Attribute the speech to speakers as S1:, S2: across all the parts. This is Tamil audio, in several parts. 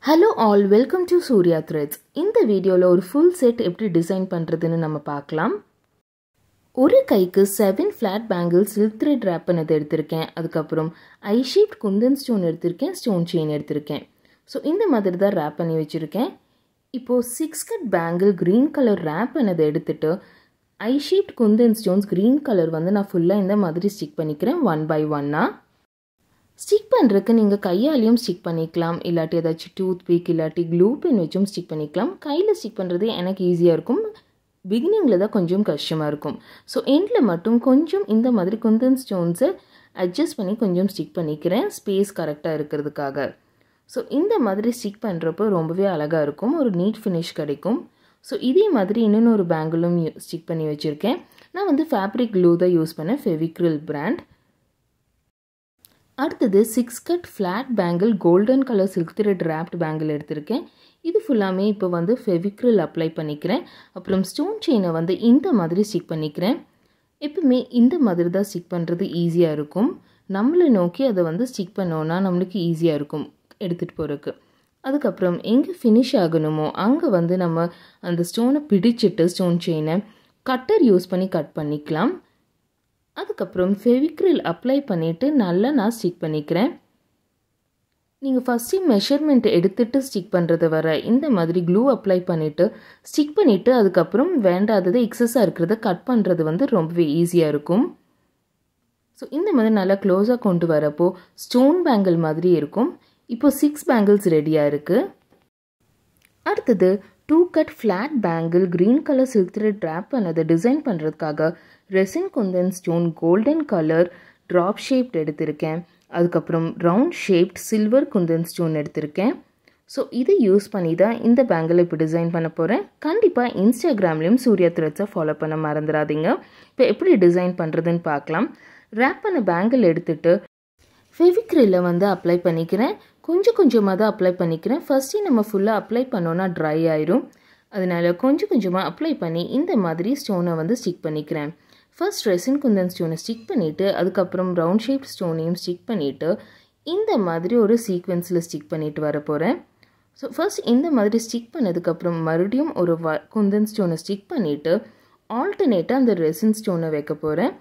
S1: Hello all, welcome to Surya Threads. இந்த வீடியோல ஒரு full set எப்படி டிசைன் பண்றதுன்னு நம்ம பார்க்கலாம். ஒரு கைக்கு 7 flat bangles silk thread wrap பண்ணது எடுத்திருக்கேன். அதுக்கு அப்புறம் I shaped குந்தன் ஸ்டோன் எடுத்திருக்கேன், ஸ்டோன் செயின் எடுத்திருக்கேன். சோ இந்த மாதிரி தான் wrap பண்ணி வச்சிருக்கேன். இப்போ 6 cut bangle green color wrap பண்ணது எடுத்துட்டு I shaped Kundan stones green color வந்து நான் ஃபுல்லா இந்த மாதிரி ஸ்டிக் பண்ணிக்கிறேன் one by one-ஆ. ஸ்டிக் பண்றதுக்கு நீங்க கையாலயும் ஸ்டிக் பண்ணிக்கலாம் இல்லாட்டி ஏதாச்சும் டூத் பிக் இல்லாட்டி க்ளூ பென் வச்சும் ஸ்டிக் பண்ணிக்கலாம். கையில ஸ்டிக் பண்றது எனக்கு ஈஸியா இருக்கும். பிகினிங்ல தான் கொஞ்சம் கஷ்டமா இருக்கும். சோ எண்ட்ல மட்டும் கொஞ்சம் இந்த மாதிரி குந்தன் ஸ்டோன்ஸை அட்ஜஸ்ட் பண்ணி கொஞ்சம் ஸ்டிக் பண்ணிக்கிறேன் ஸ்பேஸ் கரெக்டா இருக்கிறதுக்காக. சோ இந்த மாதிரி ஸ்டிக் பண்றப்போ ரொம்பவே அழகா இருக்கும். ஒரு நீட் ஃபினிஷ் கிடைக்கும். சோ இதே மாதிரி இன்னொரு பேங்கிளும் ஸ்டிக் பண்ணி வச்சிருக்கேன். நான் வந்து ஃபேப்ரிக் க்ளூ தான் யூஸ் பண்ணேன், ஃபெவிக்ரில் பிராண்ட். அடுத்தது 6 cut flat bangle golden color silk thread wrapped bangle எடுத்திருக்கேன். இது ஃபுல்லாமே இப்போ வந்து ஃபெவிக்ரில் அப்ளை பண்ணிக்கிறேன். அப்புறம் ஸ்டோன் செயினை வந்து இந்த மாதிரி ஸ்டிக் பண்ணிக்கிறேன். எப்பவுமே இந்த மாதிரி தான் ஸ்டிக் பண்ணுறது ஈஸியாக இருக்கும். நம்மளை நோக்கி அதை வந்து ஸ்டிக் பண்ணோன்னா நம்மளுக்கு ஈஸியாக இருக்கும் எடுத்துகிட்டு போகிறதுக்கு. அதுக்கப்புறம் எங்கே ஃபினிஷ் ஆகணுமோ அங்கே வந்து நம்ம அந்த ஸ்டோனை பிடிச்சிட்டு ஸ்டோன் செயினை கட்டர் யூஸ் பண்ணி கட் பண்ணிக்கலாம். அதுக்கப்புறம் ஃபெவிக்ரில் அப்ளை பண்ணிவிட்டு நல்லா நான் ஸ்டிக் பண்ணிக்கிறேன். நீங்கள் ஃபஸ்ட்டு மெஷர்மெண்ட் எடுத்துகிட்டு ஸ்டிக் பண்ணுறது வர இந்த மாதிரி க்ளூ அப்ளை பண்ணிவிட்டு ஸ்டிக் பண்ணிவிட்டு அதுக்கப்புறம் வேண்டாதது எக்ஸஸாக இருக்கிறத கட் பண்ணுறது வந்து ரொம்பவே ஈஸியாக இருக்கும். ஸோ இந்த மாதிரி நல்லா க்ளோஸாக கொண்டு வரப்போ ஸ்டோன் பேங்கிள் மாதிரி இருக்கும். இப்போ 6 பேங்கிள்ஸ் ரெடியாக இருக்குது. அடுத்தது 2 cut flat bangle green color silk thread wrap பண்ணதை டிசைன் பண்ணுறதுக்காக resin Kundan stone golden colour drop shaped எடுத்திருக்கேன். அதுக்கப்புறம் round shaped silver Kundan stone எடுத்திருக்கேன். ஸோ இதை யூஸ் பண்ணி தான் இந்த பேங்கிளை இப்போ டிசைன் பண்ண போகிறேன். கண்டிப்பாக இன்ஸ்டாகிராம்லேயும் சூர்யா த்ரெட்ஸை ஃபாலோ பண்ண மறந்துடாதீங்க. இப்போ எப்படி டிசைன் பண்ணுறதுன்னு பார்க்கலாம். ரேப் பண்ண பேங்கிள் எடுத்துகிட்டு ஃபெவிக்ரில்ல வந்து அப்ளை பண்ணிக்கிறேன். கொஞ்சம் கொஞ்சமாக தான் அப்ளை பண்ணிக்கிறேன். ஃபஸ்ட்டு நம்ம ஃபுல்லாக அப்ளை பண்ணோன்னா ட்ரை ஆயிரும். அதனால கொஞ்சம் கொஞ்சமாக அப்ளை பண்ணி இந்த மாதிரி ஸ்டோனை வந்து ஸ்டிக் பண்ணிக்கிறேன். ஃபர்ஸ்ட் ரெசின் குந்தன் ஸ்டோனை ஸ்டிக் பண்ணிவிட்டு அதுக்கப்புறம் ரவுண்ட் ஷேப் ஸ்டோனையும் ஸ்டிக் பண்ணிவிட்டு இந்த மாதிரி ஒரு சீக்வென்ஸில் ஸ்டிக் பண்ணிட்டு வர போகிறேன். ஸோ ஃபர்ஸ்ட் இந்த மாதிரி ஸ்டிக் பண்ணதுக்கப்புறம் மறுபடியும் ஒரு குந்தன் ஸ்டோனை ஸ்டிக் பண்ணிவிட்டு ஆல்டர்னேட்டாக அந்த ரெசின் ஸ்டோனை வைக்க போகிறேன்.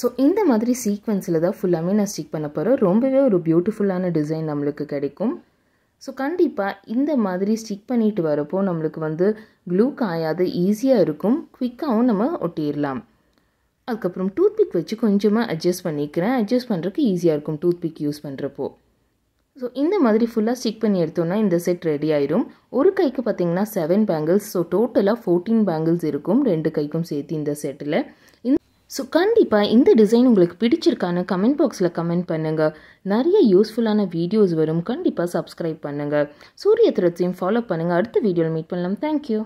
S1: ஸோ இந்த மாதிரி சீக்வென்ஸில் தான் ஃபுல்லாமே நான் ஸ்டிக் பண்ண போகிறேன். ரொம்பவே ஒரு பியூட்டிஃபுல்லான டிசைன் நம்மளுக்கு கிடைக்கும். ஸோ கண்டிப்பாக இந்த மாதிரி ஸ்டிக் பண்ணிட்டு வரப்போ நம்மளுக்கு வந்து க்ளூ காயாது, ஈஸியாக இருக்கும், குவிக்காகவும் நம்ம ஒட்டிடலாம். அதுக்கப்புறம் டூத் பிக் வச்சு கொஞ்சமாக அட்ஜஸ்ட் பண்ணிக்கிறேன். அட்ஜஸ்ட் பண்ணுறதுக்கு ஈஸியாக இருக்கும் டூத் பிக் யூஸ் பண்ணுறப்போ. ஸோ இந்த மாதிரி ஃபுல்லாக ஸ்டிக் பண்ணி எடுத்தோன்னா இந்த செட் ரெடி ஆயிரும். ஒரு கைக்கு பார்த்திங்கன்னா 7 பேங்கிள்ஸ், ஸோ டோட்டலாக 14 பேங்கிள்ஸ் இருக்கும் 2 கைக்கும் சேர்த்து இந்த செட்டில். ஸோ கண்டிப்பாக இந்த டிசைன் உங்களுக்கு பிடிச்சிருக்கான்னு கமெண்ட் பாக்ஸில் கமெண்ட் பண்ணுங்கள். நிறைய யூஸ்ஃபுல்லான வீடியோஸ் வரும். கண்டிப்பாக சப்ஸ்கிரைப் பண்ணுங்கள். சூர்யா த்ரெட்ஸையும் ஃபாலோ பண்ணுங்கள். அடுத்த வீடியோவில் மீட் பண்ணலாம். தேங்க்யூ.